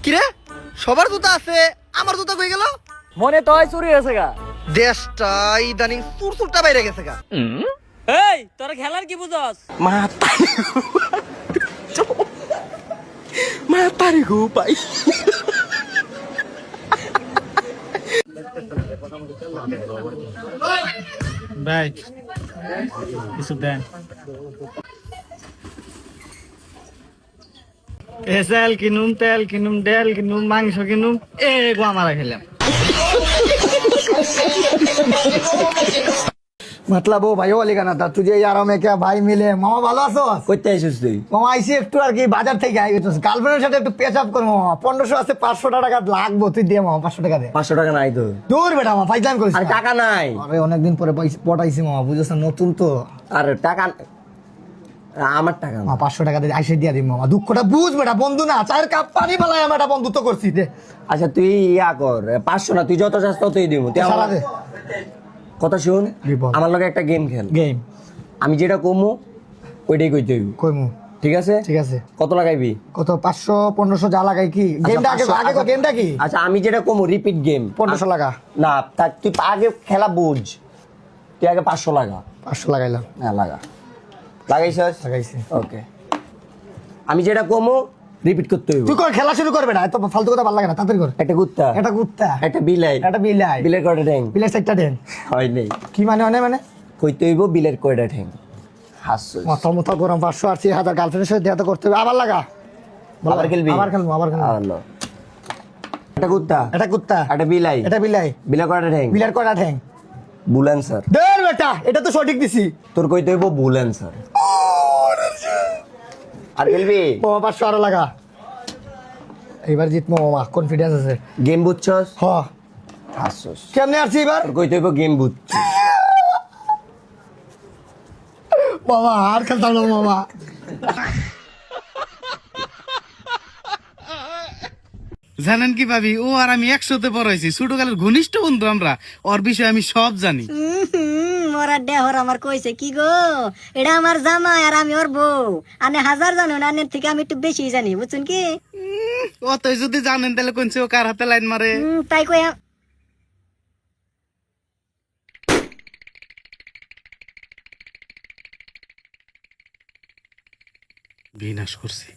কিরে সবার জুতা আছে, আমার জুতা কই গেল? মনে তো হয় চুরি হয়েছে গা। দেশটা ইদানিং চুরচুরটা বাইরে গেছে গা। এই তোর খেলার কি বুঝস? মাতারি গো পাই। ভাই কিছু দেন। তেল কিনুম, তেল কিনুম, ডাল কিনুম, মাংস কিনুম, এগো আমরা খেলাম। मतलब वो भाई वाली गाना था तुझे यारों में क्या भाई मिले मामा ভালো আছো? কইতে আইছিস তুই? মামা আইসি একটু আর কি বাজার থেকে আই গেছিস গার্লফ্রেন্ডের সাথে একটু পেচ আপ করবো মামা 1500 আছে 500 টাকা লাগবো তুই দে মামা 500 টাকা দে 500 টাকা নাই তো। দূর বেটা মামা ফাইজলাম করিস আর না। টাকা নাই। আরে অনেকদিন পরে পটাইছি মামা বুঝছ না নতুন তো আর টাকা আমার টাকা না। মামা 500 টাকা দে আইসে দিয়া দিই মামা দুঃখটা বুঝ বেটা বন্ধু না চায়ের কাপ পানি বালাই আমরা বন্ধুত্ব করছি দে আচ্ছা তুই ইয়া কর 500 না তুই যত চাস ততই দিব। তুই সারা আমার দে কথা শুন, বিপদ। আমার লগে একটা গেম খেল। গেম আমি যেটা কমু ওইটাই কইতে হইব, কইমু ঠিক আছে? ঠিক আছে কত লাগাইবি? কত 500 1500 যা লাগাই কি গেমটা আগে 500, আগে আচ্ছা, গেমটা কি আচ্ছা আমি যেটা কমু রিপিট গেম 1500 লাগা না তুই আগে খেলা বুঝ। তুই আগে 500 লাগা। 500 লাগাইলাম হ্যাঁ লাগা। লাগাইছস? লাগাইছি ওকে। আমি যেটা কমু রিপিট করতে হইব। তুই কর খেলা শুরু করবে না এত ফালতু কথা ভালো লাগে না তাড়াতাড়ি কর একটা কুত্তা, এটা কুত্তা একটা বিলাই, এটা বিলাই বিলের কয়টা ঠ্যাং? বিলাই চারটা দেন হয় নাই। কি মানে মানে কইতে হইব বিলের কয়টা ঠ্যাং। হাসছস? মাথা মুথা গরম 500 আর 1000 গার্লফ্রেন্ডের সাথে দেয়া তো করতে হবে আবার লাগা বল, আবার খেলবি? আবার খেলবো আলো। একটা কুত্তা, এটা কুত্তা একটা বিলাই, এটা বিলাই বিলের কয়টা ঠ্যাং? বিলার কয়টা ঠ্যাং ভুল অ্যান্সার। দের বেটা এটা তো সঠিক দিছি তোর কইতে হইব ভুল অ্যান্সার। আর খেলবি? ও 500 আরো লাগা এবার জিতবো মামা কনফিডেন্স আছে গেম বুঝছস? হ হাসছস? কেমনে আসছি এবার তোর কইতে হইব গেম বুঝছস। মামা আর খেলতাম না মামা জানেন কি ভাবি, ও আর আমি একসাথে পড়াইছি, ছোটকালের ঘনিষ্ঠ বন্ধু আমরা। ওর বিষয়ে আমি সব জানি। মোরা দেহর আমার কইছে কি গো এটা আমার জামাই আর আমি ওর বউ আনে হাজার জানো না আনের থেকে আমি একটু বেশি জানি বুঝছেন কি অতই যদি জানেন তাহলে কোনছে ও কার হাতে লাইন মারে। তাই কই বিনাশ করছি।